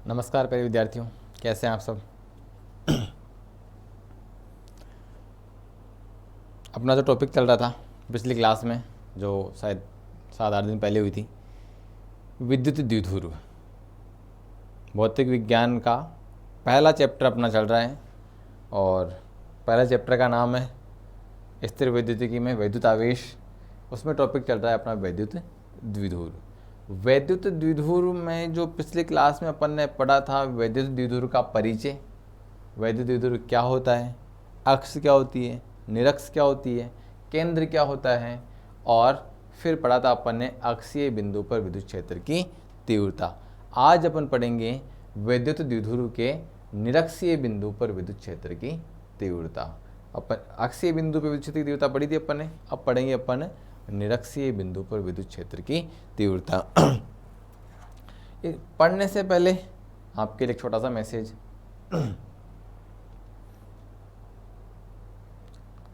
नमस्कार प्यारे विद्यार्थियों, कैसे हैं आप सब। अपना जो टॉपिक चल रहा था पिछली क्लास में, जो शायद 7-8 दिन पहले हुई थी, विद्युत द्विध्रुव, भौतिक विज्ञान का पहला चैप्टर अपना चल रहा है। और पहला चैप्टर का नाम है स्थिर विद्युतिकी में वैद्युत आवेश। उसमें टॉपिक चल रहा है अपना वैद्युत द्विध्रुव। वैद्युत द्विध्रुव में जो पिछली क्लास में अपन ने पढ़ा था, वैद्युत द्विध्रुव का परिचय, वैद्युत द्विध्रुव क्या होता है, अक्ष क्या होती है, निरक्ष क्या होती है, केंद्र क्या होता है, और फिर पढ़ा था अपन ने अक्षीय बिंदु पर विद्युत क्षेत्र की तीव्रता। आज अपन पढ़ेंगे वैद्युत द्विध्रुव के निरक्षीय बिंदु पर विद्युत क्षेत्र की तीव्रता। अपन अक्षीय बिंदु पर विद्युत क्षेत्र की तीव्रता पढ़ी थी अपन ने, अब पढ़ेंगे अपन निरक्षीय बिंदु पर विद्युत क्षेत्र की तीव्रता। पढ़ने से पहले आपके लिए एक छोटा सा मैसेज।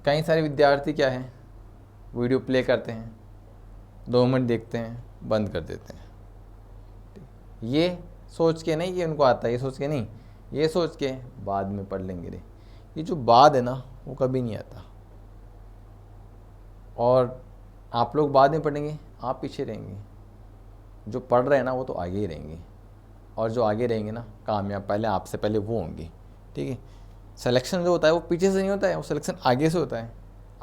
कई सारे विद्यार्थी क्या है, वीडियो प्ले करते हैं, 2 मिनट देखते हैं, बंद कर देते हैं। ये सोच के नहीं कि उनको आता है, ये सोच के नहीं, ये सोच के बाद में पढ़ लेंगे रे। ये जो बाद है ना, वो कभी नहीं आता। और आप लोग बाद में पढ़ेंगे, आप पीछे रहेंगे। जो पढ़ रहे हैं ना, वो तो आगे ही रहेंगे, और जो आगे रहेंगे ना कामयाब, पहले आपसे पहले वो होंगे। ठीक है। सिलेक्शन जो होता है वो पीछे से नहीं होता है, वो सिलेक्शन आगे से होता है।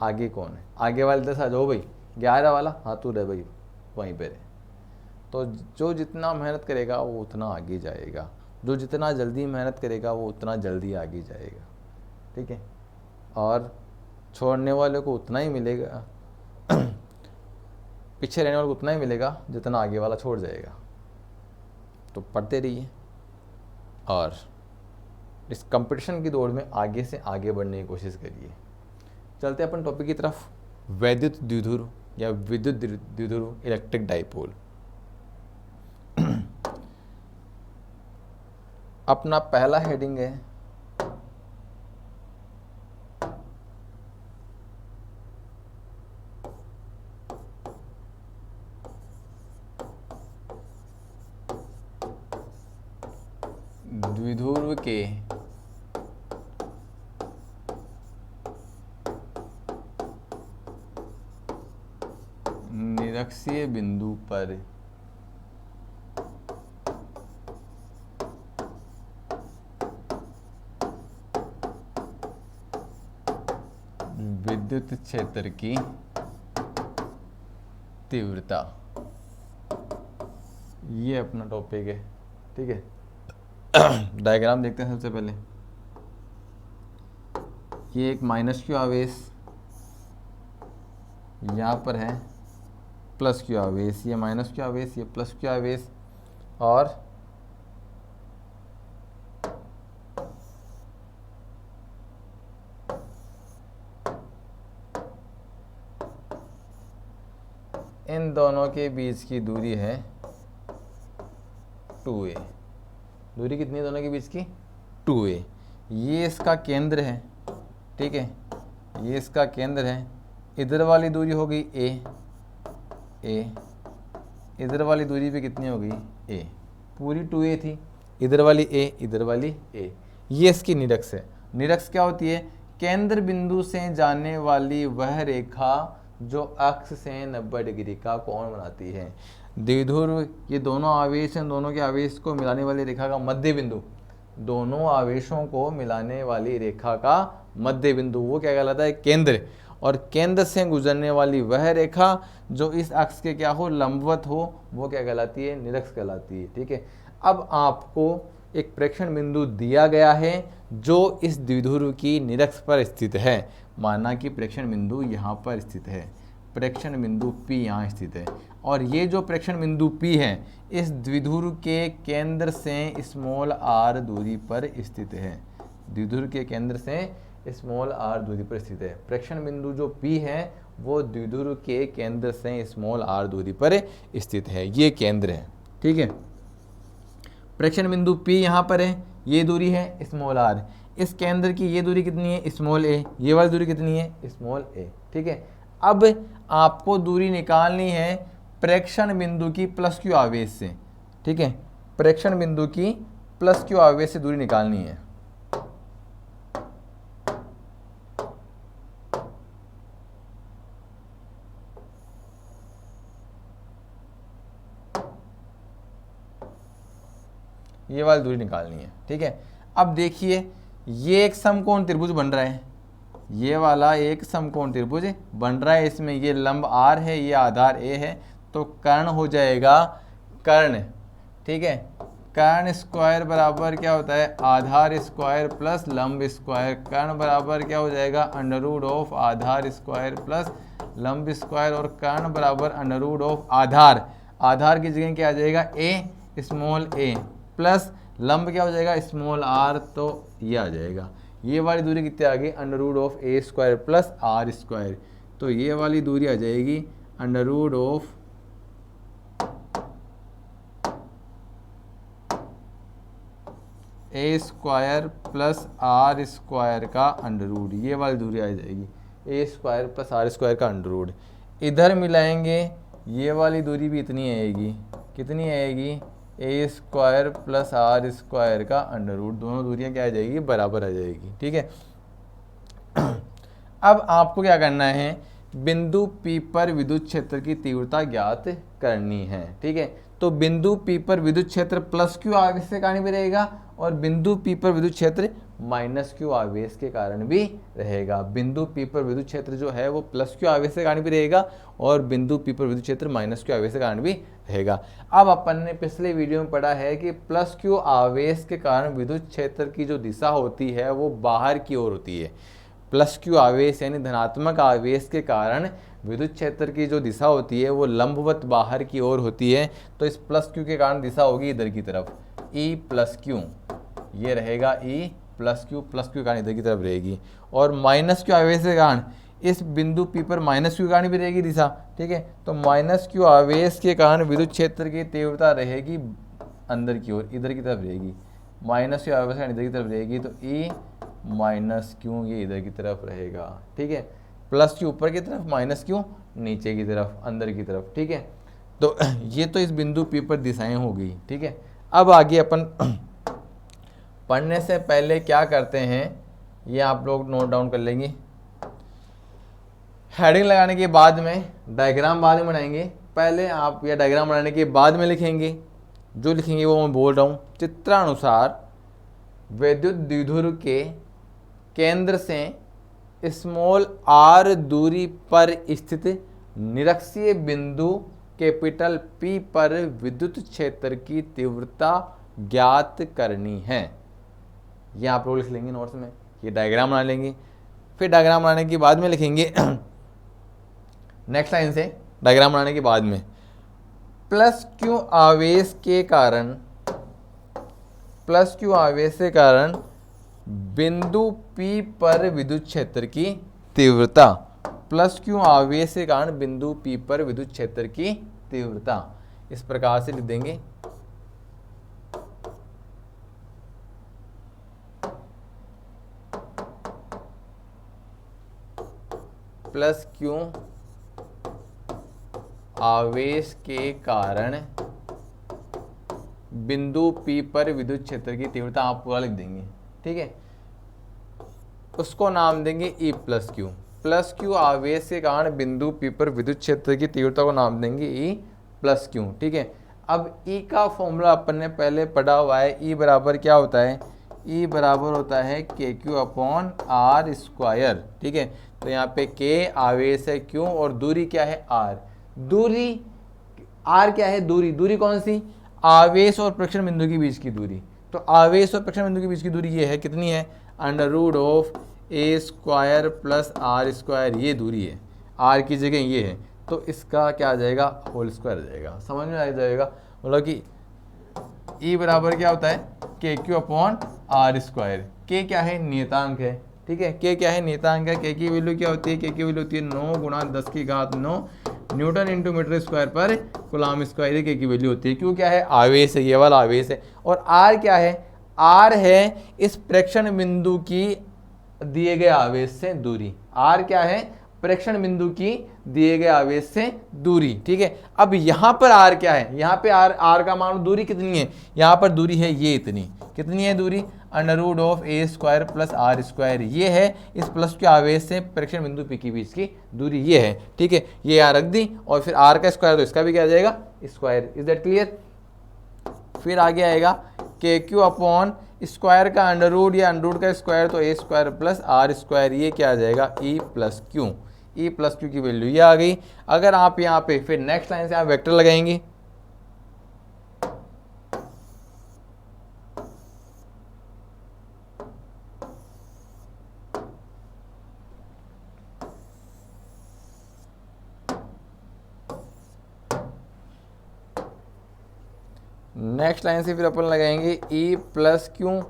आगे कौन है, आगे वाले 10 आ जाओ भाई, 11 वाला हाँ तू रहे भाई, वहीं पे रहे। तो जो जितना मेहनत करेगा वो उतना आगे जाएगा, जो जितना जल्दी मेहनत करेगा वो उतना जल्दी आगे जाएगा। ठीक है। और छोड़ने वाले को उतना ही मिलेगा, पीछे रहने वाले को उतना ही मिलेगा जितना आगे वाला छोड़ जाएगा। तो पढ़ते रहिए और इस कंपटीशन की दौड़ में आगे से आगे बढ़ने की कोशिश करिए। चलते अपन टॉपिक की तरफ। वैद्युत द्विध्रुव या विद्युत द्विध्रुव, इलेक्ट्रिक डाइपोल। अपना पहला हेडिंग है द्विध्रुव के निरक्षीय बिंदु पर विद्युत क्षेत्र की तीव्रता। ये अपना टॉपिक है। ठीक है। डायग्राम देखते हैं सबसे पहले। ये एक माइनस क्यू आवेश यहाँ पर है, प्लस क्यू आवेश, ये माइनस क्यू आवेश, ये प्लस क्यू आवेश, और इन दोनों के बीच की दूरी है 2a। दूरी कितनी है दोनों के बीच की? 2a। ये इसका केंद्र है। ठीक है, ये इसका केंद्र है। इधर वाली दूरी हो गई a, इधर वाली दूरी पे कितनी हो गई a, पूरी 2a थी। इधर वाली a, इधर वाली a। ये इसकी निरक्ष है। निरक्ष क्या होती है? केंद्र बिंदु से जाने वाली वह रेखा जो अक्ष से 90 डिग्री का कोण बनाती है। द्विध्रुव, ये दोनों आवेश हैं, दोनों के आवेश को मिलाने वाली रेखा का मध्य बिंदु, दोनों आवेशों को मिलाने वाली रेखा का मध्य बिंदु, वो क्या कहलाता है? केंद्र। और केंद्र से गुजरने वाली वह रेखा जो इस अक्ष के क्या हो? लंबवत हो, वो क्या कहलाती है? निरक्ष कहलाती है। ठीक है। अब आपको एक प्रेक्षण बिंदु दिया गया है जो इस द्विध्रुव की निरक्ष पर स्थित है। माना कि प्रेक्षण बिंदु यहाँ पर स्थित है, प्रेक्षण बिंदु P यहाँ स्थित है, और ये जो प्रेक्षण बिंदु P है इस द्विध्रुव के केंद्र से स्मॉल r दूरी पर स्थित है। द्विध्रुव के केंद्र से स्मॉल r दूरी पर स्थित है। प्रेक्षण बिंदु जो P है वो द्विध्रुव के केंद्र से स्मॉल r दूरी पर स्थित है। ये केंद्र है। ठीक है। प्रेक्षण बिंदु P यहाँ पर है, ये दूरी है स्मॉल r। इस केंद्र की ये दूरी कितनी है? Small a। ये वाली दूरी कितनी है? Small a। ठीक है। अब आपको दूरी निकालनी है प्रेक्षण बिंदु की प्लस क्यू आवेश से। ठीक है। प्रेक्षण बिंदु की प्लस क्यू आवेश से दूरी निकालनी है। ये वाली दूरी निकालनी है, ठीक है। अब देखिए ये एक समकोण त्रिभुज बन रहा है, ये वाला एक समकोण त्रिभुज बन रहा है, इसमें ये लंब R है, ये आधार A है, तो कर्ण हो जाएगा कर्ण, ठीक है। कर्ण स्क्वायर बराबर क्या होता है, आधार स्क्वायर प्लस लंब स्क्वायर। कर्ण बराबर क्या हो जाएगा, अंडर रूट ऑफ आधार स्क्वायर प्लस लंब स्क्वायर, और कर्ण बराबर अंडर रूट ऑफ आधार, आधार की जगह क्या आ जाएगा, a स्मॉल a प्लस लंब क्या हो जाएगा, स्मॉल r, तो ये आ जाएगा। ये वाली दूरी कितनी आ गई, under root of a square plus r square, तो ये वाली दूरी आ जाएगी under root of a square plus r square का अंडर रूट, ये वाली दूरी आ जाएगी a square plus r square का अंडर रूट। इधर मिलाएंगे, ये वाली दूरी भी इतनी आएगी, कितनी आएगी, ए स्क्वायर प्लस आर स्क्वायर का अंडर रूट, दोनों दूरियां क्या आ जाएगी, बराबर आ जाएगी, ठीक है। अब आपको क्या करना है, बिंदु P पर विद्युत क्षेत्र की तीव्रता ज्ञात करनी है, ठीक है। तो बिंदु P पर विद्युत क्षेत्र प्लस क्यू आवेश के कारण भी रहेगा, और बिंदु P पर विद्युत क्षेत्र माइनस क्यू आवेश के कारण भी रहेगा। बिंदु P पर विद्युत क्षेत्र जो है वो प्लस क्यू आवेश के कारण भी रहेगा, और बिंदु P पर विद्युत क्षेत्र माइनस क्यू आवेश के कारण भी रहेगा। अब अपन ने पिछले वीडियो में पढ़ा है कि प्लस क्यू आवेश के कारण विद्युत क्षेत्र की जो दिशा होती है वो बाहर की ओर होती है। प्लस क्यू आवेश यानी धनात्मक आवेश के कारण विद्युत क्षेत्र की जो दिशा होती है वो लंबवत बाहर की ओर होती है, तो इस प्लस क्यू के कारण दिशा होगी इधर की तरफ, E प्लस क्यू, ये रहेगा E प्लस क्यू के कारण इधर की तरफ रहेगी। और माइनस क्यू आवेश के कारण इस बिंदु P पर माइनस क्यू के कारण भी रहेगी दिशा, ठीक है। तो माइनस क्यू आवेश के कारण विद्युत क्षेत्र की तीव्रता रहेगी अंदर की ओर, इधर की तरफ रहेगी। माइनस क्यू आवेश के कारण इधर की तरफ रहेगी, तो E माइनस क्यू ये इधर की तरफ रहेगा, ठीक है। प्लस क्यू ऊपर की तरफ, माइनस क्यू नीचे की तरफ, अंदर की तरफ, ठीक है। तो ये तो इस बिंदु P पर दिशाएं हो गई, ठीक है। अब आगे अपन पढ़ने से पहले क्या करते हैं, ये आप लोग नोट डाउन कर लेंगे। हेडिंग लगाने के बाद में डायग्राम बाद में बनाएंगे, पहले आप यह डायग्राम बनाने के बाद में लिखेंगे, जो लिखेंगे वो मैं बोल रहा हूँ। चित्रानुसार विद्युत द्विध्रुव के केंद्र से स्मॉल r दूरी पर स्थित निरक्षीय बिंदु कैपिटल P पर विद्युत क्षेत्र की तीव्रता ज्ञात करनी है। ये आप लोग लिख लेंगे नोट्स में, ये डायग्राम बना लेंगे। फिर डायग्राम बनाने के बाद में लिखेंगे नेक्स्ट लाइन से डायग्राम बनाने के बाद में, प्लस क्यू आवेश के कारण बिंदु P पर विद्युत क्षेत्र की तीव्रता, प्लस क्यू आवेश के कारण बिंदु P पर विद्युत क्षेत्र की तीव्रता, इस प्रकार से लिख देंगे। प्लस क्यू आवेश के कारण बिंदु P पर विद्युत क्षेत्र की तीव्रता, आप पूरा लिख देंगे, ठीक है। उसको नाम देंगे E plus Q. Plus Q आवेश के कारण बिंदु P पर विद्युत क्षेत्र की तीव्रता को नाम देंगे E प्लस क्यू, ठीक है। अब E का फॉर्मूला अपन ने पहले पढ़ा हुआ है। E बराबर क्या होता है, E बराबर होता है KQ अपॉन R स्क्वायर, ठीक है। तो यहाँ पे K आवेश है, Q और दूरी क्या है R। दूरी R क्या है, दूरी कौन सी, आवेश और प्रक्षेपण बिंदु के बीच की दूरी। तो आवेश और प्रक्षेपण बिंदु के बीच की दूरी ये है, कितनी है, under root of A square plus R square, ये दूरी है, R की जगह ये है, तो इसका क्या आ जाएगा, होल स्क्वायर आ जाएगा। समझ में आ जाएगा, मतलब कि E बराबर क्या होता है, KQ upon R square. K क्या है, नियतांक है, ठीक है। K क्या है, नियतांक है। K की वैल्यू क्या होती है, K की वैल्यू होती है 9 गुणा 10 की घात 9 न्यूटन इंटू मीटर स्क्वायर पर कूलम स्क्वायर, K की वैल्यू होती है। क्यों क्या है, आवेश है, ये वाला आवेश है। और R क्या है, R है इस प्रेक्षण बिंदु की दिए गए आवेश से दूरी। R क्या है, प्रेक्षण बिंदु की दिए गए आवेश से दूरी, ठीक है। अब यहाँ पर R क्या है, यहाँ पे R का मान दूरी कितनी है, यहाँ पर दूरी है ये इतनी, कितनी है दूरी, √(a² + r², ये है इस प्लस के आवेश से प्रेक्षण बिंदु P के बीच की दूरी, ये है। ठीक है, ये यहाँ रख दी और फिर r का स्क्वायर तो इसका भी क्या आ जाएगा स्क्वायर। Is that clear. फिर आगे आएगा KQ अपॉन स्क्वायर का अंडर या अंडर का स्क्वायर तो a² + r², ये क्या आ जाएगा E+Q। E+Q की वैल्यू ये आ गई। अगर आप यहाँ पे फिर नेक्स्ट लाइन से आप वेक्टर लगाएंगे, नेक्स्ट लाइन से फिर अपन लगाएंगे E+Q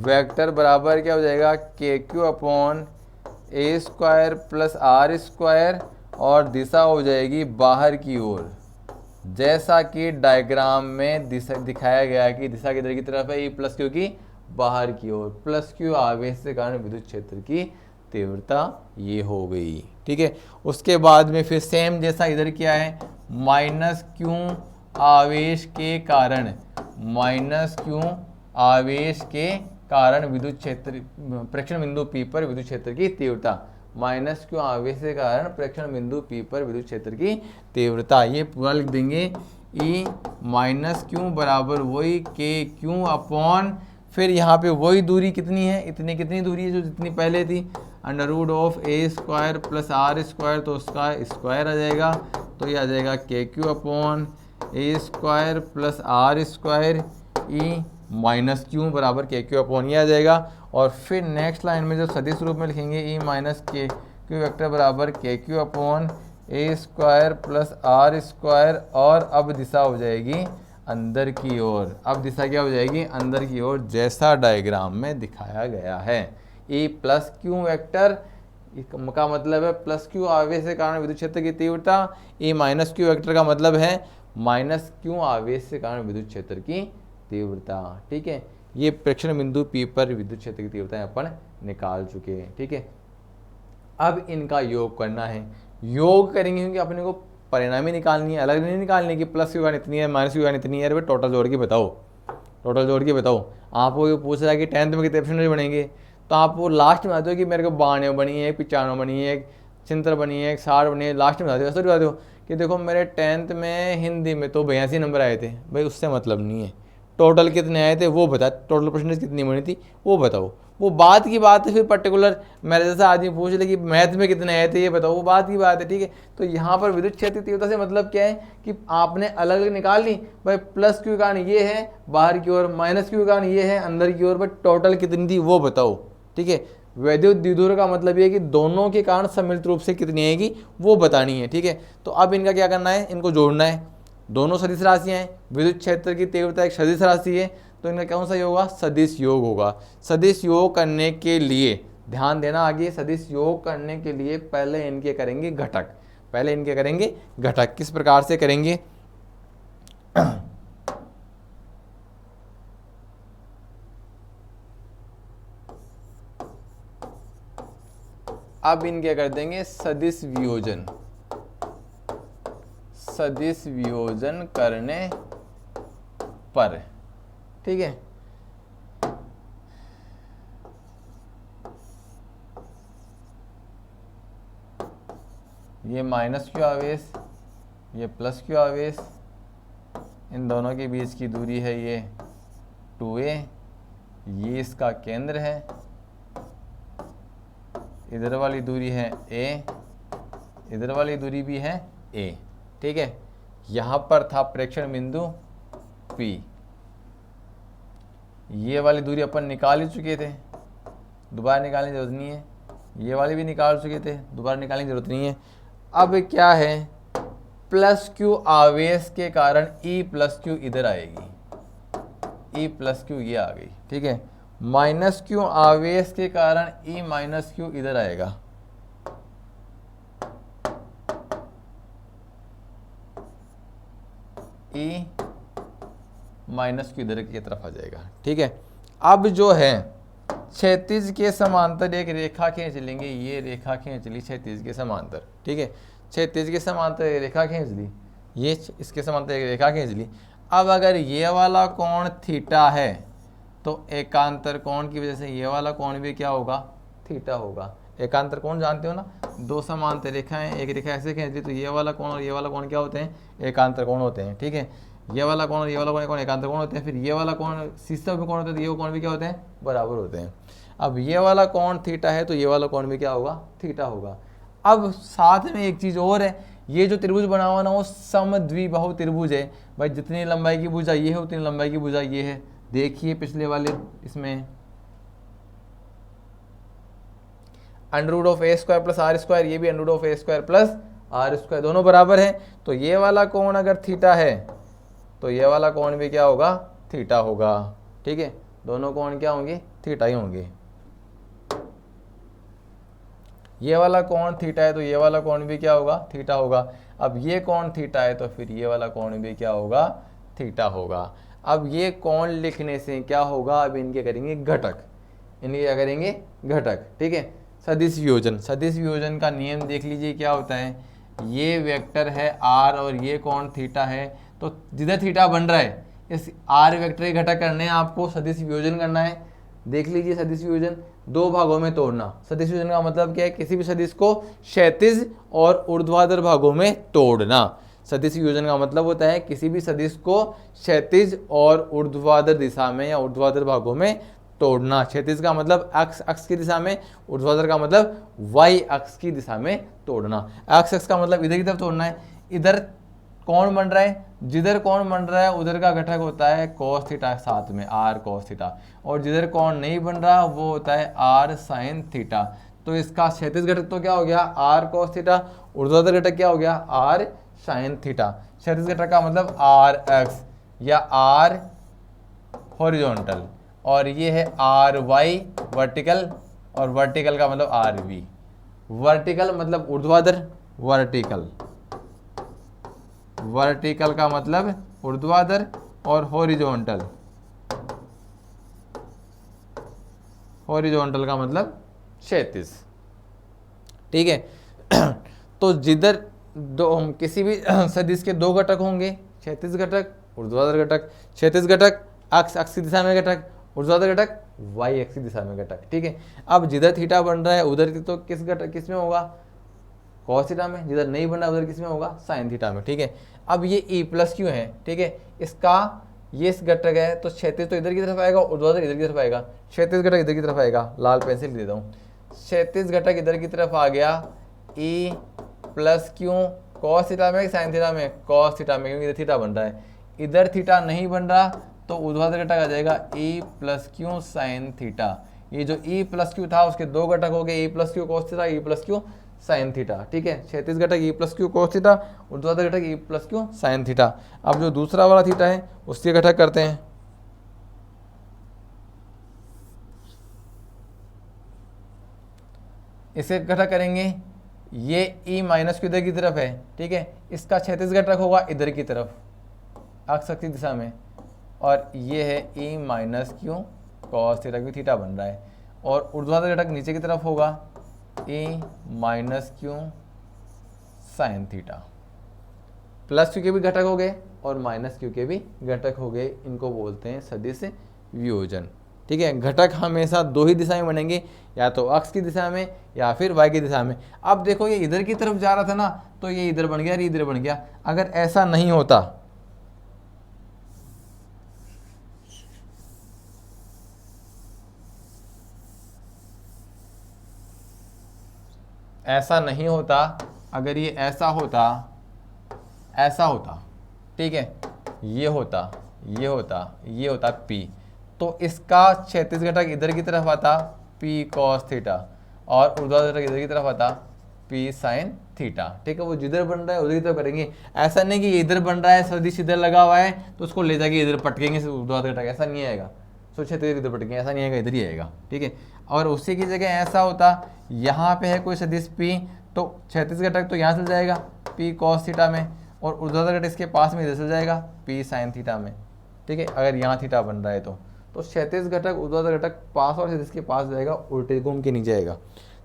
वेक्टर बराबर क्या हो जाएगा KQ अपॉन a² + r², और दिशा हो जाएगी बाहर की ओर, जैसा कि डायग्राम में दिशा दिखाया गया है कि दिशा किधर की तरफ है, E+Q की बाहर की ओर। +Q आवेश के कारण विद्युत क्षेत्र की तीव्रता ये हो गई। ठीक है, उसके बाद में फिर सेम जैसा इधर क्या है, -Q आवेश के कारण, -Q आवेश के कारण विद्युत क्षेत्र प्रेक्षण बिंदु P पर विद्युत क्षेत्र की तीव्रता, -Q आवेश के कारण प्रेक्षण बिंदु P पर विद्युत क्षेत्र की तीव्रता, ये पूरा लिख देंगे। E-Q बराबर वही KQ अपॉन, फिर यहाँ पे वही दूरी कितनी है, कितनी दूरी है जो जितनी पहले थी, √(a² + r², तो उसका स्क्वायर आ जाएगा, तो ये आ जाएगा KQ upon a² + r², E-Q बराबर KQ अपॉन ये आ जाएगा। और फिर नेक्स्ट लाइन में जो सदिश रूप में लिखेंगे E-KQ वेक्टर बराबर KQ अपॉन a² + r², और अब दिशा हो जाएगी अंदर की ओर। अब दिशा क्या हो जाएगी अंदर की ओर, जैसा डायग्राम में दिखाया गया है। E+Q वेक्टर का मतलब है +Q आवेश के कारण विद्युत क्षेत्र की तीव्रता, E-Q वेक्टर का मतलब है -Q आवेश के कारण विद्युत क्षेत्र की तीव्रता। ठीक है, ये प्रेक्षण बिंदु P पर विद्युत क्षेत्र की तीव्रता अपन निकाल चुके हैं। ठीक है, अब इनका योग करना है। योग करेंगे क्योंकि अपने को परिणामी निकालनी है, अलग नहीं निकालनी कि +Q का इतनी है, -Q का इतनी है। अरे टोटल जोड़ के बताओ, टोटल जोड़ के बताओ। आपको ये पूछ रहा है कि 10th में कितने परसेंटेज बनेंगे, तो आप वो लास्ट में बता दो कि मेरे को 92 बनी है, 95 बनी है, 76 बनी है, 60 बनी है, लास्ट में बता दो। ऐसा बता दो कि देखो मेरे 10th में हिंदी में तो 82 नंबर आए थे। भाई उससे मतलब नहीं है, टोटल कितने आए थे वो बता, टोटल परसेंटेज कितनी बनी थी वो बताओ। वो बात की बात है। फिर पर्टिकुलर मेरे जैसा आदमी पूछ ले कि मैथ में कितने आए थे ये बताओ, वो बात की बात है। ठीक है, तो यहाँ पर विद्युत क्षेत्र तीव्रता से मतलब क्या है कि आपने अलग अलग निकाल ली। भाई +Q के कारण ये है बाहर की ओर, -Q के कारण ये है अंदर की ओर, बट टोटल कितनी थी वो बताओ। ठीक है, वैद्युत द्विध्रुव का मतलब ये है कि दोनों के कारण सम्मिलित रूप से कितनी आएगी वो बतानी है। ठीक है, तो अब इनका क्या करना है, इनको जोड़ना है। दोनों सदिश राशियाँ हैं, विद्युत क्षेत्र की तीव्रता एक सदिश राशि है, तो इनका कौन सा योग होगा, सदिश योग होगा। सदिश योग करने के लिए ध्यान देना, आगे सदिश योग करने के लिए पहले इनके करेंगे घटक, पहले इनके करेंगे घटक। किस प्रकार से करेंगे, अब इनके कर देंगे सदिश वियोजन, सदिश वियोजन करने पर। ठीक है, ये -Q आवेश, ये +Q आवेश, इन दोनों के बीच की दूरी है ये 2a, ये इसका केंद्र है, इधर वाली दूरी है a, इधर वाली दूरी भी है a। ठीक है, यहाँ पर था प्रेक्षण बिंदु P, ये वाली दूरी अपन निकाल ही चुके थे, दोबारा निकालने की जरूरत नहीं है। ये वाली भी निकाल चुके थे, दोबारा निकालने की जरूरत नहीं है। अब क्या है, +Q आवेश के कारण E+Q इधर आएगी, E+Q ये आ गई। ठीक है, -Q आवेश के कारण E-Q इधर आएगा, E-Q इधर की तरफ आ जाएगा। ठीक है, अब जो है क्षैतिज के समांतर एक रेखा खींच लेंगे, ये रेखा खींच ली क्षैतिज के समांतर। ठीक है, क्षैतिज के समांतर एक रेखा खींच ली, ये इसके समांतर एक रेखा खींच ली। अब अगर ये वाला कोण थीटा है तो एकांतर कोण की वजह से ये वाला कोण भी क्या होगा, थीटा होगा। एकांतर कोण जानते हो ना, दो समांतर रेखाएं, एक रेखा ऐसे खींच ली तो ये वाला कोण और ये वाला कोण क्या होते हैं, एकांतर कोण होते हैं। ठीक है, ये वाला कोण और ये वाला कोण एकांतर कोण होते हैं। फिर ये वाला कोण सीधा भी कोण होता है तो ये कोण भी क्या होते हैं, बराबर होते हैं। अब ये वाला कोण थीटा है तो ये वाला कोण भी क्या होगा, थीटा होगा। अब साथ में एक चीज और है, ये जो त्रिभुज बना हुआ ना वो समद्विबाहु त्रिभुज है। भाई जितनी लंबाई की भुजा ये है उतनी लंबाई की भुजा ये है। देखिए पिछले वाले इसमें √a² प्लस r², ये भी √a² प्लस r², दोनों बराबर है। तो ये वाला कोण अगर थीटा है तो ये वाला कोण भी क्या होगा, थीटा होगा। ठीक है, दोनों कोण क्या होंगे, थीटा ही होंगे। ये वाला कोण थीटा है तो ये वाला कोण भी क्या होगा, थीटा होगा। अब ये कोण थीटा है तो फिर ये वाला कोण भी क्या होगा, थीटा होगा। अब ये कोण लिखने से क्या होगा, अब इनके करेंगे घटक, इनके क्या करेंगे, घटक। ठीक है, सदिश वियोजन, सदिश वियोजन का नियम देख लीजिए क्या होता है। ये वेक्टर है r और ये कोण थीटा है, तो जिधर थीटा बन रहा है इस r वेक्टर के घटक करने हैं आपको, सदिश वियोजन करना है। देख लीजिए सदिश वियोजन, दो भागों में तोड़ना। सदिश वियोजन का मतलब क्या है, किसी भी सदिश को क्षैतिज और ऊर्ध्वाधर भागों में तोड़ना। सदिश वियोजन का मतलब होता है किसी भी सदिश को क्षैतिज और ऊर्ध्वाधर दिशा में या ऊर्ध्वाधर भागों में तोड़ना। क्षैतिज का मतलब एक्स अक्ष की दिशा में, ऊर्ध्वाधर का मतलब वाई अक्ष की दिशा में तोड़ना। एक्स अक्ष का मतलब इधर की तरफ तोड़ना है। इधर कौन बन रहा है, जिधर कौन बन रहा है उधर का घटक होता है cos थीटा, साथ में r cos थीटा, और जिधर कौन नहीं बन रहा वो होता है r sin थीटा। तो इसका क्षैतिज घटक तो क्या हो गया, r cos थीटा, ऊर्ध्वाधर घटक क्या हो गया, r sin थीटा। क्षैतिज घटक का मतलब r x या r हॉरिजॉन्टल, और ये है r y वर्टिकल, और वर्टिकल का मतलब r v। वर्टिकल मतलब ऊर्ध्वाधर, वर्टिकल, वर्टिकल का मतलब ऊर्ध्वाधर, और हॉरिजॉन्टल, हॉरिजॉन्टल का मतलब क्षैतिज। ठीक है, तो जिधर दो किसी भी सदिश के दो घटक होंगे, क्षैतिज घटक, ऊर्ध्वाधर घटक। क्षैतिज घटक अक्ष की दिशा में घटक, ऊर्ध्वाधर घटक वाई अक्ष की दिशा में घटक। ठीक है, अब जिधर थीटा बन रहा है उधर तो किस घटक, किस में होगा, cos थीटा में। जिधर नहीं बन रहा उधर किस में होगा, साइन थीटा में। ठीक है, अब ये e प्लस क्यों है, ठीक है, इसका ये इस घटक है तो क्षैतिज तो इधर की तरफ आएगा, ऊर्ध्वाधर इधर की तरफ आएगा। क्षैतिज घटक इधर की तरफ आएगा, लाल पेंसिल देता हूँ। क्षैतिज घटक इधर की तरफ आ गया, e प्लस क्यों, cos थीटा में, साइन थीटा में, cos थीटा में, क्योंकि इधर थीटा बन रहा है। इधर थीटा नहीं बन रहा तो ऊर्ध्वाधर घटक आ जाएगा e प्लस क्यों साइन थीटा। ये जो e प्लस क्यू था उसके दो घटक हो गए, e plus Q cos theta, e plus Q sine theta. ठीक है, क्षैतिज घटक e plus Q cos theta, ऊर्ध्वाधर घटक e plus Q sine theta. अब जो दूसरा वाला थीटा है उसके घटक करते हैं। इसे घटक करेंगे, ये e माइनस क्यू इधर की तरफ है। ठीक है, इसका क्षैतिज घटक होगा इधर की तरफ अक्ष की दिशा में, और ये है e minus Q cos theta, क्योंकि थीटा बन रहा है। और ऊर्ध्वाधर घटक नीचे की तरफ होगा e minus Q sine theta. Plus Q के भी घटक हो गए और माइनस क्यू के भी घटक हो गए, इनको बोलते हैं सदिश वियोजन। ठीक है, घटक हमेशा दो ही दिशा में बनेंगे, या तो अक्ष की दिशा में या फिर वाई की दिशा में। अब देखो ये इधर की तरफ जा रहा था ना, तो ये इधर बन गया, ये इधर बन गया। अगर ऐसा नहीं होता, ऐसा नहीं होता, अगर ये ऐसा होता, ऐसा होता, ठीक है, ये होता, ये होता, ये होता P, तो इसका क्षैतिज घटक इधर की तरफ आता P cos थीटा, और ऊर्ध्वाधर घटक इधर की तरफ आता P sin थीटा। ठीक है, वो जिधर बन रहा है उधर की तरफ करेंगे। ऐसा नहीं कि ये इधर बन रहा है, सदिश इधर लगा हुआ है तो उसको ले जाके इधर पटकेंगे ऊर्ध्वाधर घटक, ऐसा नहीं आएगा। तो क्षैतिज इधर पटकेंगे, ऐसा नहीं आएगा, इधर ही आएगा। ठीक है, और उसी की जगह ऐसा होता, यहाँ पे है कोई सदिश P, तो क्षैतिज घटक तो यहाँ चल जाएगा P cos थीटा में, और ऊर्ध्वाधर घटक इसके पास में इधर चल जाएगा P sin थीटा में। ठीक है, अगर यहाँ थीटा बन रहा है तो क्षैतिज घटक ऊर्ध्वाधर घटक पास और क्षैतिज के पास जाएगा, उल्टे घूम के नीचे आएगा।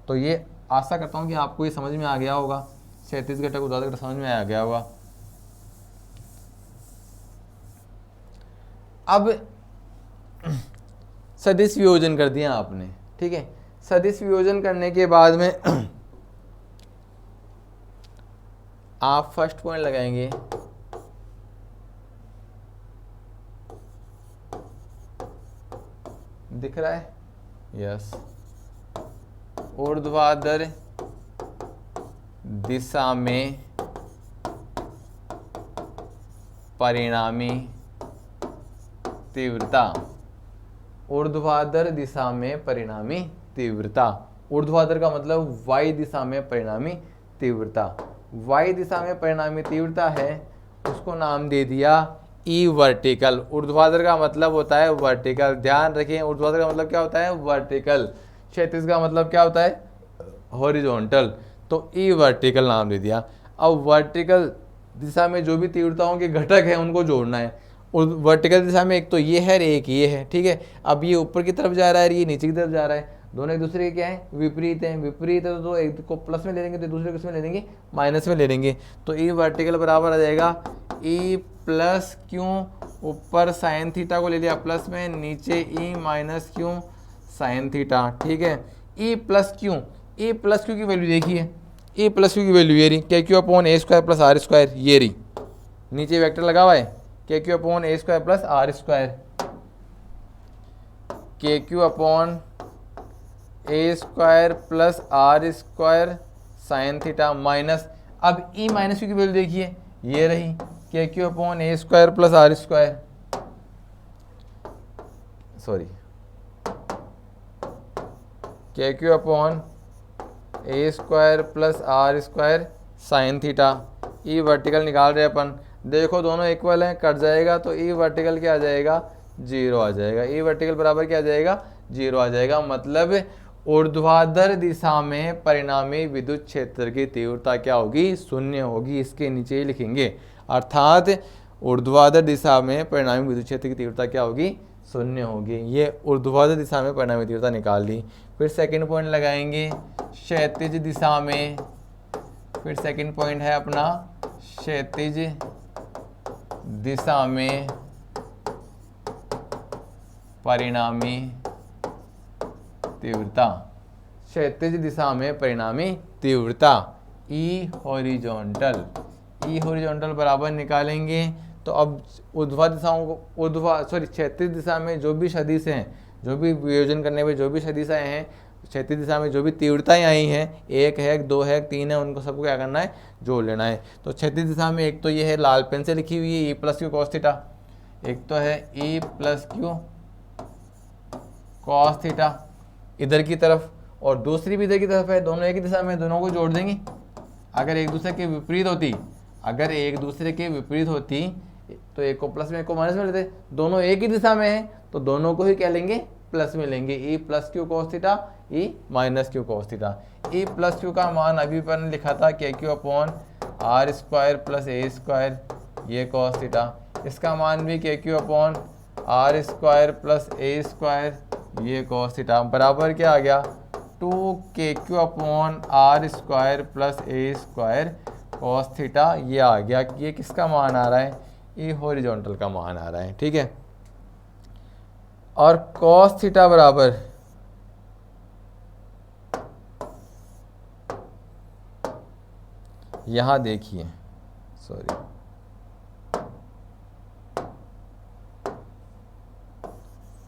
तो ये आशा करता हूँ कि आपको ये समझ में आ गया होगा, क्षैतिज घटक ऊर्ध्वाधर घटक समझ में आ गया होगा। अब सदिश वियोजन कर दिया आपने, ठीक है। सदिश वियोजन करने के बाद में आप फर्स्ट पॉइंट लगाएंगे दिख रहा है, यस, ऊर्ध्वाधर दिशा में परिणामी तीव्रता, ऊर्ध्वाधर दिशा में परिणामी तीव्रता। ऊर्ध्वाधर का मतलब y दिशा में परिणामी तीव्रता। y दिशा में परिणामी तीव्रता है, उसको नाम दे दिया ई वर्टिकल। ऊर्ध्वाधर का मतलब होता है वर्टिकल, ध्यान रखिए, ऊर्ध्वाधर का मतलब क्या होता है वर्टिकल, क्षैतिज का मतलब क्या होता है हॉरिजॉन्टल, तो ई वर्टिकल नाम दे दिया। अब वर्टिकल दिशा में जो भी तीव्रताओं के घटक हैं उनको जोड़ना है। और वर्टिकल दिशा में एक तो ये है, एक ये है, ठीक है। अब ये ऊपर की तरफ जा रहा है, ये नीचे की तरफ जा रहा है, दोनों एक दूसरे के क्या है विपरीत हैं। विपरीत है तो एक को प्लस में ले लेंगे तो दूसरे को इसमें ले लेंगे माइनस में ले लेंगे, तो ई वर्टिकल बराबर आ जाएगा ई प्लस क्यू, ऊपर साइन थीटा को ले लिया प्लस में, नीचे E minus Q sine theta, ठीक है। E plus Q, E plus Q की वैल्यू देखिए, ई प्लस क्यू की वैल्यू ये रही K Q upon A square plus R square, ये रही, नीचे वेक्टर लगा हुआ है K Q upon A square plus R square, K Q upon A square plus R square sine theta minus, अब ई माइनस क्यू की value देखिए ये रही K Q upon A square plus R square, sorry K Q upon A square plus R square sine theta. E vertical निकाल रहे अपन, देखो दोनों equal हैं, कट जाएगा तो ई वर्टिकल क्या आ जाएगा जीरो आ जाएगा, ई वर्टिकल बराबर क्या आ जाएगा जीरो आ जाएगा। मतलब ऊर्ध्वाधर दिशा में परिणामी विद्युत क्षेत्र की तीव्रता क्या होगी शून्य होगी, इसके नीचे ही लिखेंगे, अर्थात ऊर्ध्वाधर दिशा में परिणामी विद्युत क्षेत्र की तीव्रता क्या होगी शून्य होगी। ये ऊर्ध्वाधर दिशा में परिणामी तीव्रता निकाल ली। फिर सेकंड पॉइंट लगाएंगे क्षैतिज दिशा में, फिर सेकंड पॉइंट है अपना क्षैतिज दिशा में परिणामी तीव्रता, क्षैतिज दिशा में परिणामी तीव्रता ई हॉरिजॉन्टल, ई हॉरिजॉन्टल बराबर निकालेंगे। तो अब ऊर्ध्वाधर दिशाओं को क्षैतिज दिशा में जो भी सदिश हैं, जो भी वियोजन करने में जो भी सदिशाएं हैं, क्षैतिज दिशा में जो भी तीव्रताएं आई हैं, एक है दो है तीन है, उनको सबको क्या करना है जोड़ लेना है। तो क्षैतिज दिशा में एक तो ये है लाल पेन से लिखी हुई है E plus Q cos theta, एक तो है E plus Q cos theta इधर की तरफ, और दूसरी भी इधर की तरफ है, दोनों एक ही दिशा में, दोनों को जोड़ देंगे। अगर एक दूसरे के विपरीत होती, अगर एक दूसरे के विपरीत होती तो एक को प्लस में एक को माइनस में लेते, दोनों एक ही दिशा में है तो दोनों को ही क्या लेंगे प्लस में लेंगे, E plus Q cos theta E minus Q cos theta. E plus Q का मान अभी पर ने लिखा था K Q upon R square plus A square ये कॉस थीटा, इसका मान भी K Q upon R square plus A square ये कॉस थीटा बराबर क्या आ गया 2 K Q upon R square plus A square cos theta, ये आ गया। ये किसका मान आ रहा है ई हॉरिजॉन्टल का मान आ रहा है, ठीक है। और कॉस थीटा बराबर यहां देखिए, सॉरी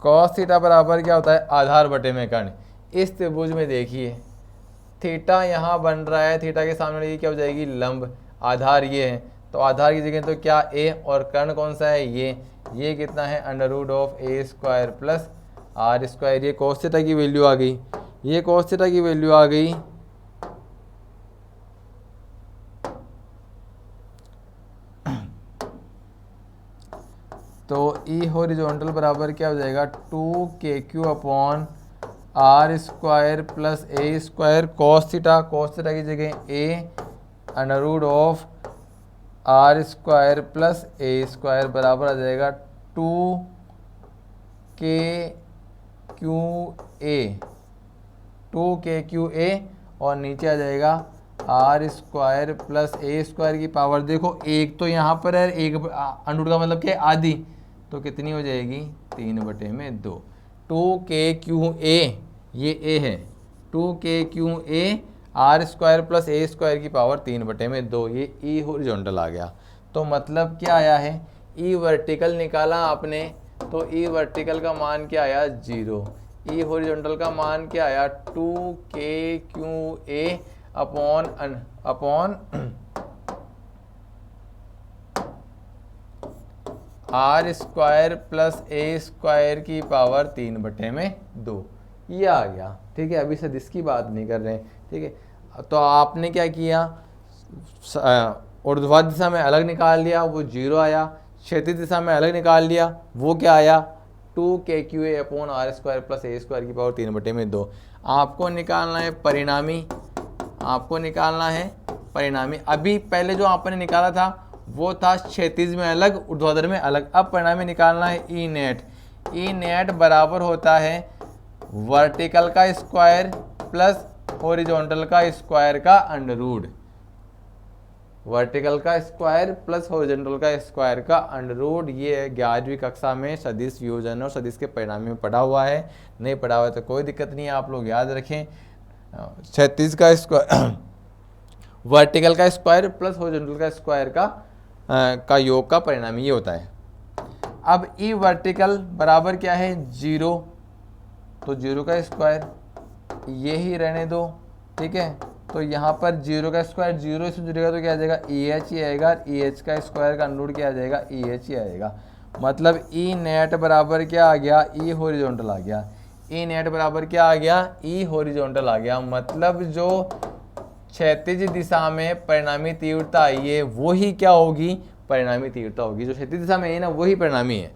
कॉस थीटा बराबर क्या होता है आधार बटे में कर्ण। इस त्रिभुज में देखिए थीटा यहाँ बन रहा है, थीटा के सामने ये क्या हो जाएगी लंब, आधार ये है, तो आधार की जगह तो क्या ए, और कर्ण कौन सा है ये कितना है under root of A square plus R square, ये कॉस थीटा की वैल्यू आ गई, ये कॉस थीटा की वैल्यू आ गई। तो ई हॉरिजॉन्टल बराबर क्या हो जाएगा 2 K Q upon R square plus A square cos theta की जगह A under root of R square plus A square बराबर आ जाएगा 2 के क्यू ए और नीचे आ जाएगा R square plus A square की पावर, देखो एक तो यहाँ पर है, एक अंडर रूट का मतलब क्या है आधी, तो कितनी हो जाएगी 3/2, 2k/q_a, ये a है, 2k/q_a r² प्लस a² की पावर 3/2, ये ई हॉरिजॉन्टल आ गया। तो मतलब क्या आया है, ई वर्टिकल निकाला आपने, तो ई वर्टिकल का मान क्या आया 0, ई हॉरिजॉन्टल का मान क्या आया 2k/q_a upon r² plus a² की पावर 3/2, ये आ गया। ठीक है, अभी सदिश की बात नहीं कर रहे हैं। ठीक है, तो आपने क्या किया, ऊर्ध्वाधर दिशा में अलग निकाल लिया, वो 0 आया, क्षैतिज दिशा में अलग निकाल लिया, वो क्या आया 2k/qa upon r² plus a² की पावर 3/2। आपको निकालना है परिणामी, आपको निकालना है परिणामी। अभी पहले जो आपने निकाला था वो था क्षैतिज में अलग, ऊर्ध्वाधर में अलग। अब परिणामी निकालना है ई नेट। ई नेट बराबर होता है वर्टिकल का स्क्वायर प्लस हॉरिजॉन्टल का स्क्वायर का अंडररूट, वर्टिकल का स्क्वायर प्लस हॉरिजॉन्टल का स्क्वायर का अंडररूट। ये 11वीं कक्षा में सदिश वियोजन और सदिश के परिणामी में पढ़ा हुआ है, नहीं पढ़ा हुआ है तो कोई दिक्कत नहीं है, आप लोग याद रखें। क्षैतिज का स्क्वायर वर्टिकल का स्क्वायर प्लस हॉरिजॉन्टल का स्क्वायर का योग का परिणामी ये होता है। अब ई वर्टिकल बराबर क्या है 0, तो 0 का स्क्वायर ये ही रहने दो। ठीक है, तो यहाँ पर 0 का स्क्वायर 0 से जुड़ेगा तो क्या आ जाएगा EH ही आएगा, EH का स्क्वायर का अंडररूट क्या आ जाएगा EH ही आएगा। मतलब ई नेट बराबर क्या आ गया, ई हॉरिजॉन्टल आ गया। ई नेट बराबर क्या आ गया, ई हॉरिजॉन्टल आ गया। मतलब जो क्षैतिज दिशा में परिणामी तीव्रता आई है वो ही क्या होगी, परिणामी तीव्रता होगी। जो क्षैतिज दिशा में है ना वही परिणामी है।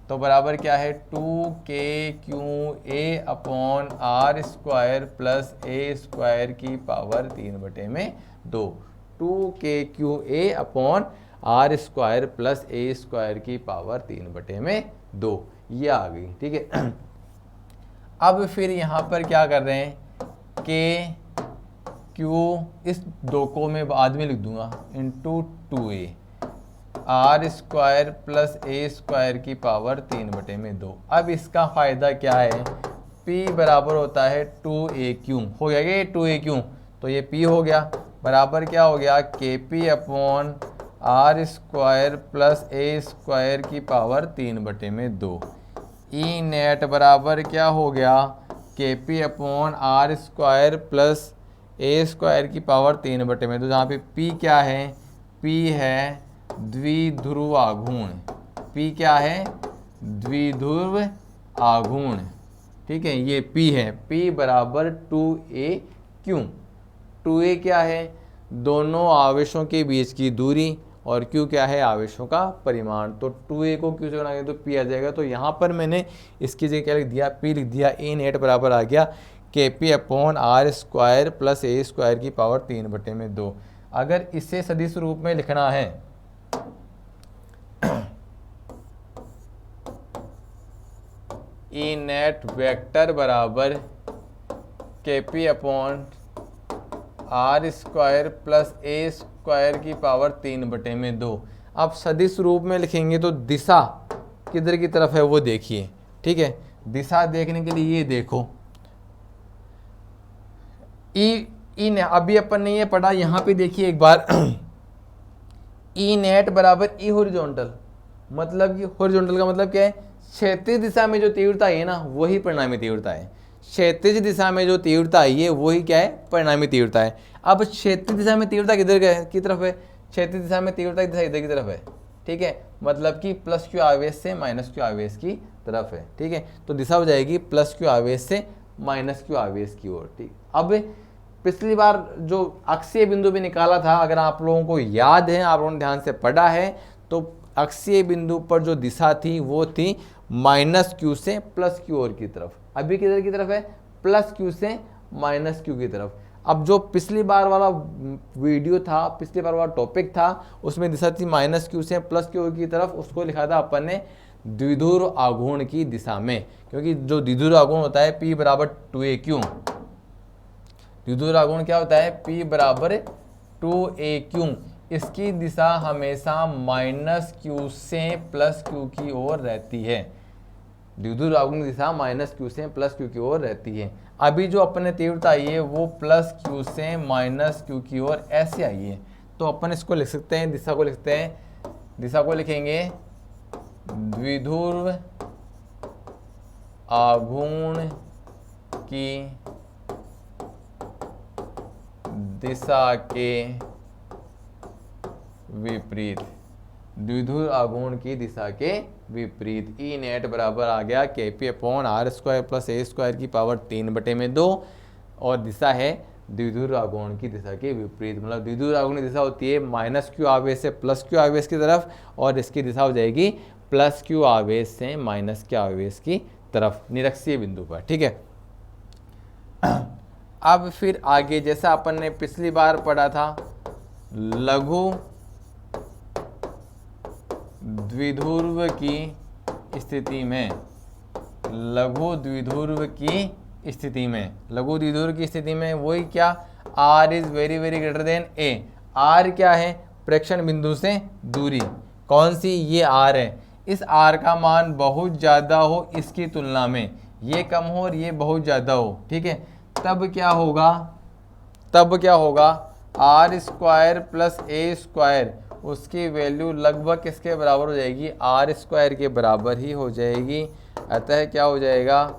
तो बराबर क्या है 2k/qa upon r² plus a² की power 3/2, 2k/qa upon r² plus a² की पावर 3/2, ये आ गई। ठीक है, अब फिर यहाँ पर क्या कर रहे हैं k q, इस 2 को मैं बाद में लिख दूंगा into 2a r² plus a² की पावर 3/2। अब इसका फायदा क्या है, p बराबर होता है 2aq, हो गया ये 2aq, तो ये p हो गया, बराबर क्या हो गया kp upon r² plus a² की पावर 3/2। ई नेट बराबर क्या हो गया kp upon r² plus a² की पावर 3/2, जहाँ पे p क्या है, p है द्विध्रुव आघूर्ण, p क्या है द्विध्रुव आघूर्ण। ठीक है, ये p है, p बराबर 2aq। 2a क्या है, दोनों आवेशों के बीच की दूरी, और q क्या है आवेशों का परिमाण। तो 2a को q से गुणा करें तो p आ जाएगा। तो यहाँ पर मैंने इसकी जगह क्या लिख दिया, p लिख दिया। ए नेट बराबर आ गया kp upon r² plus a² की पावर 3/2। अगर इसे सदिश रूप में लिखना है ई नेट वेक्टर बराबर kp upon r² plus a² की पावर 3/2। अब सदिश रूप में लिखेंगे तो दिशा किधर की तरफ है वो देखिए। ठीक है, दिशा देखने के लिए ये देखो, ई ने अभी अपन ने ये पढ़ा, यहाँ पे देखिए एक बार ई नेट बराबर ई हॉरिजॉन्टल, मतलब कि हॉरिजॉन्टल का मतलब क्या है, क्षैतिज दिशा में जो तीव्रता है ना वही परिणामी तीव्रता है। क्षैतिज दिशा में जो तीव्रता आई है वही क्या है, परिणामी तीव्रता है। अब क्षैतिज दिशा में तीव्रता किधर की तरफ है, क्षैतिज दिशा में तीव्रता की दिशा इधर की तरफ है। ठीक है, मतलब कि प्लस क्यू आवेश से माइनस क्यू आवेश की तरफ है। ठीक है, तो दिशा हो जाएगी प्लस क्यू आवेश से माइनस क्यू आवेश की ओर। ठीक, अब पिछली बार जो अक्षीय बिंदु भी निकाला था, अगर आप लोगों को याद है, आप लोगों ने ध्यान से पढ़ा है, तो अक्षीय बिंदु पर जो दिशा थी वो थी माइनस क्यू से प्लस क्यू ओर की तरफ। अभी किधर की तरफ है, प्लस क्यू से माइनस क्यू की तरफ। अब जो पिछली बार वाला वीडियो था, पिछली बार वाला टॉपिक था, उसमें दिशा थी माइनस क्यू से प्लस क्यू की तरफ, उसको लिखा था अपन ने द्विध्रुव आघूर्ण की दिशा में, क्योंकि जो द्विध्रुव आघूर्ण होता है P बराबर 2aq, द्विध्रुव आघूर्ण क्या होता है P बराबर 2aq, इसकी दिशा हमेशा माइनस क्यू से प्लस क्यू की ओर रहती है। द्विध्रुव आघूर्ण की दिशा माइनस क्यू से प्लस क्यू की ओर रहती है। अभी जो अपने तीव्रता आई है वो प्लस क्यू से माइनस क्यू की ओर ऐसे आई है, तो अपन इसको लिख सकते हैं, दिशा को लिखते हैं, दिशा को लिखेंगे द्विध्रुव आघूर्ण की दिशा के विपरीत, द्विध्रुव आघूर्ण की दिशा के विपरीत। ई नेट बराबर आ गया kp/r² प्लस a² की पावर 3/2 और दिशा है द्विध्रुव आघूर्ण की दिशा के विपरीत। मतलब द्विध्रुव आघूर्ण की दिशा होती है माइनस क्यू आवेश से प्लस क्यू आवेश की तरफ, और इसकी दिशा हो जाएगी प्लस क्यू आवेश से माइनस क्यू आवेश की तरफ निरक्षीय बिंदु पर। ठीक है, अब फिर आगे जैसा अपन ने पिछली बार पढ़ा था, लघु द्विध्रुव की स्थिति में, लघु द्विध्रुव की स्थिति में, लघु द्विध्रुव की स्थिति में वही क्या, r is very very greater than a। r क्या है, प्रेक्षण बिंदु से दूरी, कौन सी, ये r है। इस r का मान बहुत ज़्यादा हो इसकी तुलना में, ये कम हो और ये बहुत ज़्यादा हो, ठीक है, तब क्या होगा, तब क्या होगा, r² प्लस a², उसकी वैल्यू लगभग किसके बराबर हो जाएगी, r² के बराबर ही हो जाएगी। अतः क्या हो जाएगा,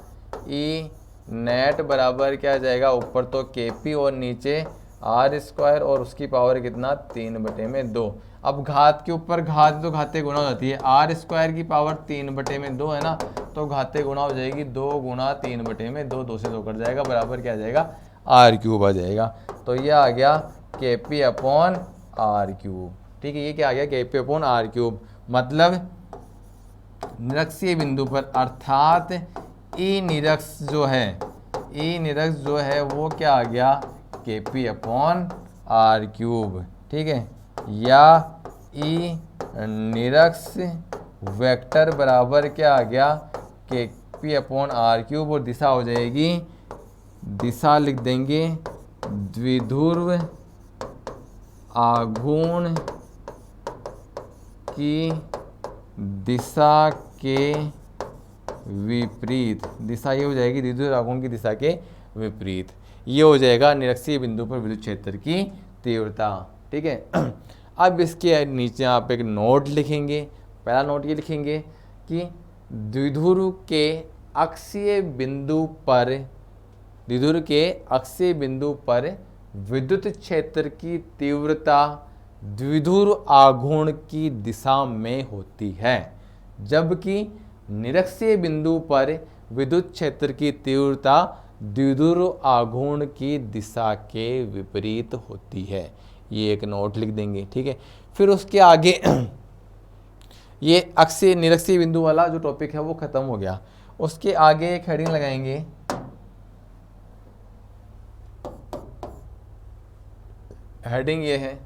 ई नेट बराबर क्या आ जाएगा, ऊपर तो kp और नीचे r² और उसकी पावर कितना, 3/2। अब घात के ऊपर घात तो घाते गुणा हो जाती है, r² की पावर 3/2 है ना, तो घाते गुणा हो जाएगी 2 गुणा 3/2, 2 से 2 कट जाएगा, बराबर क्या आ जाएगा, r³ आ जाएगा। तो ये आ गया kp/r³। ठीक है, ये क्या आ गया, kp/r³। मतलब निरक्षीय बिंदु पर अर्थात ई निरक्ष जो है, ई निरक्ष जो है वो क्या आ गया, kp/r³। ठीक है, या ई निरक्ष वेक्टर बराबर क्या आ गया, kp/r³ और दिशा हो जाएगी, दिशा लिख देंगे द्विध्रुव आघूर्ण की दिशा के विपरीत, दिशा ये हो जाएगी द्विध्रुव आघूर्ण की दिशा के विपरीत। ये हो जाएगा निरक्षीय बिंदु पर विद्युत क्षेत्र की तीव्रता। ठीक है, अब इसके नीचे आप एक नोट लिखेंगे। पहला नोट ये लिखेंगे कि द्विध्रुव के अक्षीय बिंदु पर, द्विध्रुव के अक्षीय बिंदु पर विद्युत क्षेत्र की तीव्रता द्विध्रुव आघूर्ण की दिशा में होती है, जबकि निरक्षीय बिंदु पर विद्युत क्षेत्र की तीव्रता द्विध्रुव आघूर्ण की दिशा के विपरीत होती है। ये एक नोट लिख देंगे। ठीक है, फिर उसके आगे ये अक्षीय निरक्षीय बिंदु वाला जो टॉपिक है वो खत्म हो गया। उसके आगे एक हेडिंग लगाएंगे, हेडिंग ये है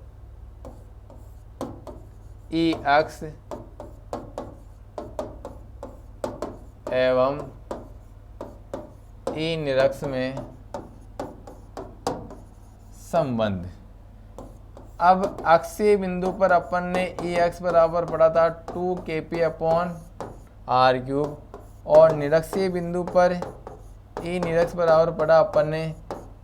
ई अक्ष एवं ई निरक्ष में संबंध। अब अक्षीय बिंदु पर अपन ने ई अक्ष बराबर पढ़ा था 2 kp/r³ और निरक्षीय बिंदु पर ई निरक्ष बराबर पढ़ा अपन ने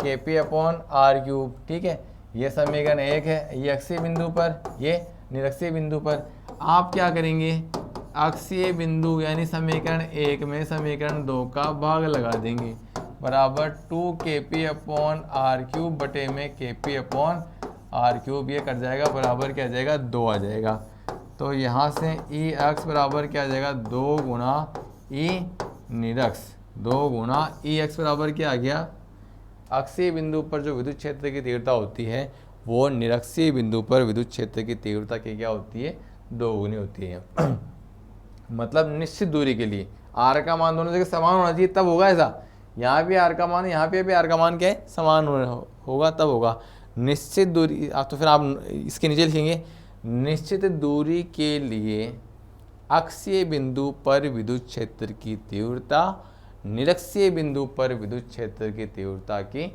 kp/r³। ठीक है, ये समीकरण 1 है, ये अक्षीय बिंदु पर, ये निरक्षीय बिंदु पर। आप क्या करेंगे, अक्षीय बिंदु यानी समीकरण 1 में समीकरण 2 का भाग लगा देंगे, बराबर 2 kp/r³ बटे में kp/r³, ये कट जाएगा, बराबर क्या आ जाएगा, 2 आ जाएगा। तो यहाँ से ई अक्ष बराबर क्या आ जाएगा, 2 गुणा ई निरक्ष, 2 गुणा ई अक्ष बराबर क्या आ गया, अक्षीय बिंदु पर जो विद्युत क्षेत्र की तीव्रता होती है वो निरक्षीय बिंदु पर विद्युत क्षेत्र की तीव्रता की क्या होती है, 2 गुनी होती है। मतलब निश्चित दूरी के लिए आर का मान दोनों जगह समान होना चाहिए, तब होगा ऐसा। यहाँ भी आर का मान, यहाँ पे भी आर का मान क्या है, समान होगा, तब होगा निश्चित दूरी। तो फिर आप इसके नीचे लिखेंगे, निश्चित दूरी के लिए अक्षीय बिंदु पर विद्युत क्षेत्र की तीव्रता निरक्षीय बिंदु पर विद्युत क्षेत्र की तीव्रता की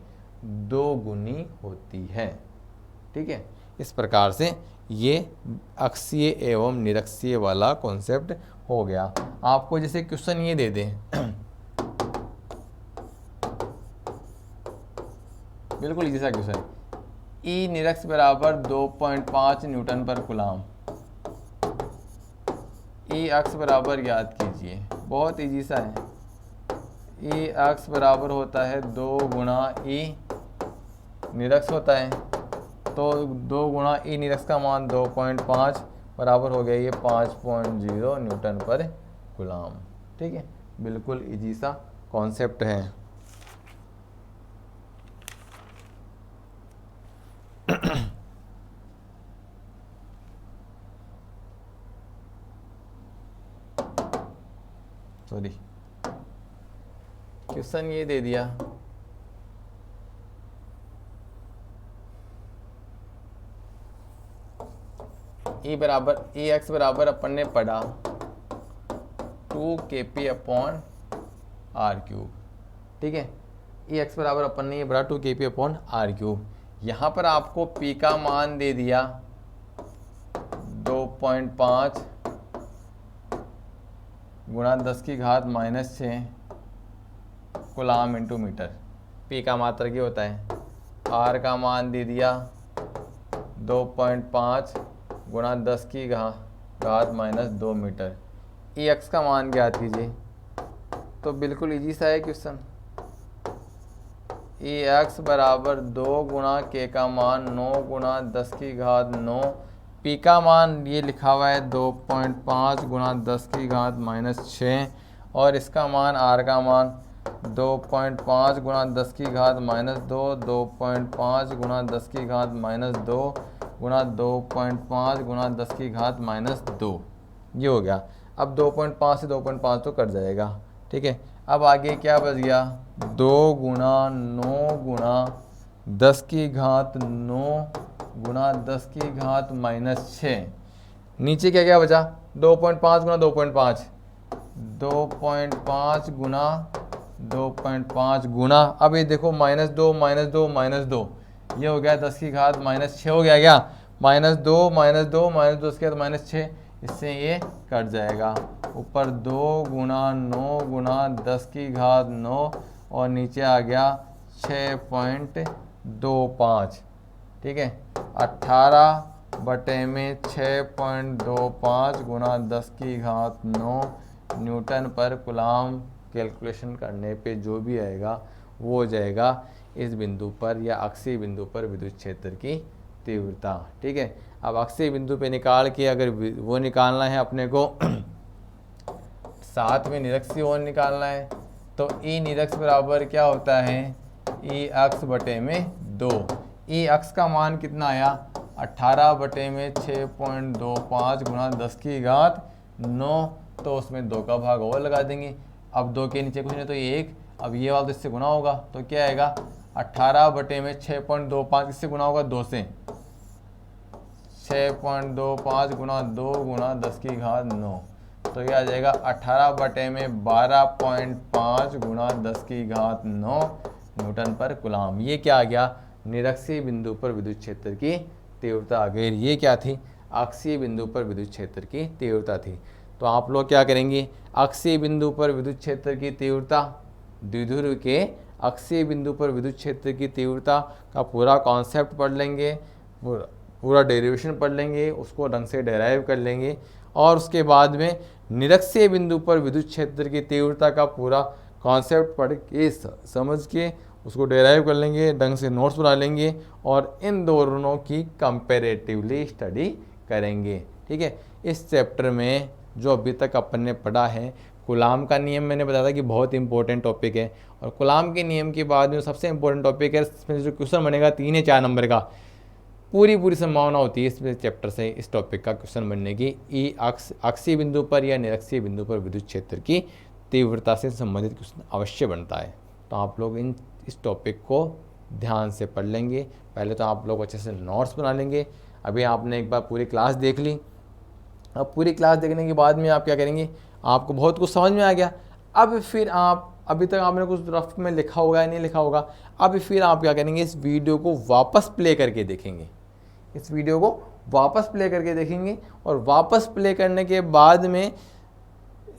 2 गुनी होती है। ठीक है, इस प्रकार से ये अक्षीय एवं निरक्षीय वाला कॉन्सेप्ट हो गया। आपको जैसे क्वेश्चन ये दे दें बिल्कुल इजी सा क्वेश्चन, ई निरक्ष बराबर 2.5 न्यूटन पर कूलाम, ई अक्ष बराबर ज्ञात कीजिए। बहुत इजी सा है। ई अक्ष बराबर होता है 2 गुणा ई निरक्ष होता है, तो 2 गुणा ई निरक्ष का मान 2.5 बराबर हो गया ये 5.0 न्यूटन पर कूलाम। ठीक है, बिल्कुल इजी सा कॉन्सेप्ट है। सॉरी, क्वेश्चन ये दे दिया, ई बराबर ई एक्स बराबर अपन ने पढ़ा 2 kp अपॉन आर क्यूब। ठीक है, ई एक्स बराबर अपन ने ये पढ़ा 2 kp अपॉन आर क्यूब। यहाँ पर आपको पी का मान दे दिया 2.5 गुणा 10 की घात -6 कूलाम इंटू मीटर। पी का मात्रक ये होता है। आर का मान दे दिया 2.5 गुणा 10 की घात -2 मीटर। ई एक्स का मान ज्ञात कीजिए। तो बिल्कुल इजी सा है क्वेश्चन। ई एक्स बराबर 2 गुणा के का मान 9 गुणा 10 की घात 9, पी का मान ये लिखा हुआ है 2.5 गुणा 10 की घात -6 और इसका मान आर का मान 2.5 गुणा 10 की घात -2, 2.5 गुणा 10 की घात -2 गुणा 2.5 गुणा 10 की घात -2, ये हो गया। अब 2.5 से 2.5 तो कट जाएगा। ठीक है, अब आगे क्या बच गया 2 गुणा 9 गुणा 10 की घात 9 गुणा 10 की घात -6। नीचे क्या क्या बचा 2.5 गुणा 2.5, 2.5 गुणा 2.5 गुणा, अब ये देखो -2 -2 -2, ये हो गया 10 की घात -6 हो गया क्या, -2 -2 -2 इसके बाद -6, इससे ये कट जाएगा। ऊपर 2 गुणा 9 गुणा 10 की घात 9 और नीचे आ गया 6.25। ठीक है, 18 बटे में 6.25 गुणा 10 की घात 9 न्यूटन पर कूलाम। कैलकुलेशन करने पे जो भी आएगा वो हो जाएगा इस बिंदु पर या अक्षीय बिंदु पर विद्युत क्षेत्र की तीव्रता। ठीक है, अब अक्षीय बिंदु पे निकाल के अगर वो निकालना है अपने को साथ में निरक्षीय और निकालना है, तो ई निरक्ष बराबर क्या होता है ई अक्ष बटे में 2। ई अक्ष का मान कितना आया 18 बटे में 6.25 गुणा 10 की घात 9, तो उसमें 2 का भाग और लगा देंगे। अब 2 के नीचे कुछ नहीं तो ये 1, अब ये वाला तो इससे गुना होगा, तो क्या आएगा 18 बटे में 6.25 इससे गुना होगा 2 से, 6.25 गुणा 2 गुणा 10 की घात 9, तो ये आ जाएगा 18 बटे में 12.5 गुणा 10 की घात 9 न्यूटन पर कूलाम। ये क्या आ गया निरक्षीय बिंदु पर विद्युत क्षेत्र की तीव्रता आ गई। ये क्या थी अक्षीय बिंदु पर विद्युत क्षेत्र की तीव्रता थी। तो आप लोग क्या करेंगे अक्षीय बिंदु पर विद्युत क्षेत्र की तीव्रता, द्विध्रुव के अक्षीय बिंदु पर विद्युत क्षेत्र की तीव्रता का पूरा कॉन्सेप्ट पढ़ लेंगे, पूरा डेरिवेशन पढ़ लेंगे, उसको ढंग से डेराइव कर लेंगे और उसके बाद में निरक्षीय बिंदु पर विद्युत क्षेत्र की तीव्रता का पूरा कॉन्सेप्ट पढ़ के समझ के उसको डेराइव कर लेंगे, ढंग से नोट्स बना लेंगे और इन दोनों की कंपैरेटिवली स्टडी करेंगे। ठीक है, इस चैप्टर में जो अभी तक अपन ने पढ़ा है कूलाम का नियम मैंने बताया था कि बहुत इंपॉर्टेंट टॉपिक है और कूलाम के नियम के बाद में सबसे इंपॉर्टेंट टॉपिक है, इसमें जो क्वेश्चन बनेगा 3 या 4 नंबर का, पूरी संभावना होती है इस चैप्टर से इस टॉपिक का क्वेश्चन बनने की। ई अक्षीय बिंदु पर या निरक्षीय बिंदु पर विद्युत क्षेत्र की तीव्रता से संबंधित क्वेश्चन अवश्य बनता है। तो आप लोग इस टॉपिक को ध्यान से पढ़ लेंगे। पहले तो आप लोग अच्छे से नोट्स बना लेंगे। अभी आपने एक बार पूरी क्लास देख ली, अब पूरी क्लास देखने के बाद में आप क्या करेंगे, आपको बहुत कुछ समझ में आ गया। अब फिर आप अभी तक आपने कुछ रफ में लिखा होगा या नहीं लिखा होगा, अब फिर आप क्या करेंगे इस वीडियो को वापस प्ले करके देखेंगे, इस वीडियो को वापस प्ले करके देखेंगे और वापस प्ले करने के बाद में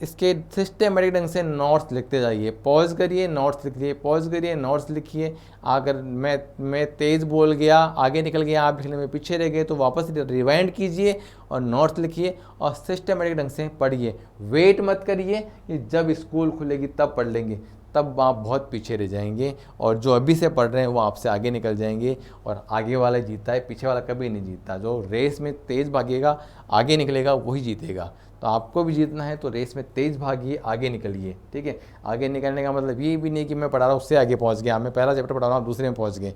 इसके सिस्टमेटिक ढंग से नोट्स लिखते जाइए, पॉज करिए नोट्स लिखिए, पॉज करिए नोट्स लिखिए। अगर मैं तेज़ बोल गया, आगे निकल गया, आप लिखने में पीछे रह गए, तो वापस रिवाइंड कीजिए और नोट्स लिखिए और सिस्टमेटिक ढंग से पढ़िए। वेट मत करिए कि जब स्कूल खुलेगी तब पढ़ लेंगे, तब आप बहुत पीछे रह जाएंगे और जो अभी से पढ़ रहे हैं वो आपसे आगे निकल जाएंगे। और आगे वाला जीतता है, पीछे वाला कभी नहीं जीतता। जो रेस में तेज़ भागेगा, आगे निकलेगा, वही जीतेगा। तो आपको भी जीतना है तो रेस में तेज़ भागिए, आगे निकलिए, ठीक है। आगे निकलने का मतलब ये भी नहीं कि मैं पढ़ा रहा हूँ उससे आगे पहुँच गया, मैं पहला चैप्टर पढ़ा रहा हूँ दूसरे में पहुँच गए,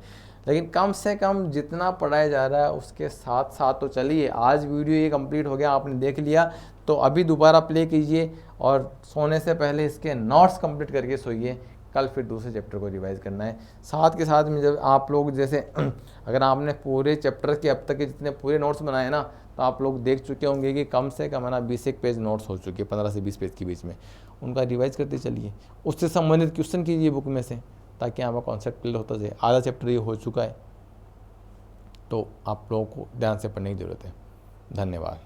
लेकिन कम से कम जितना पढ़ाया जा रहा है उसके साथ साथ तो चलिए। आज वीडियो ये कंप्लीट हो गया, आपने देख लिया, तो अभी दोबारा प्ले कीजिए और सोने से पहले इसके नोट्स कंप्लीट करके सोइए। कल फिर दूसरे चैप्टर को रिवाइज करना है। साथ के साथ में जब आप लोग जैसे अगर आपने पूरे चैप्टर के अब तक के जितने पूरे नोट्स बनाए ना, तो आप लोग देख चुके होंगे कि कम से कम है ना 20 पेज नोट्स हो चुके हैं, 15 से 20 पेज के बीच में। उनका रिवाइज करते चलिए, उससे संबंधित क्वेश्चन कीजिए बुक में से, ताकि आपका कॉन्सेप्ट क्लियर होता जाए। आधा चैप्टर ये हो चुका है, तो आप लोगों को ध्यान से पढ़ने की ज़रूरत है। धन्यवाद।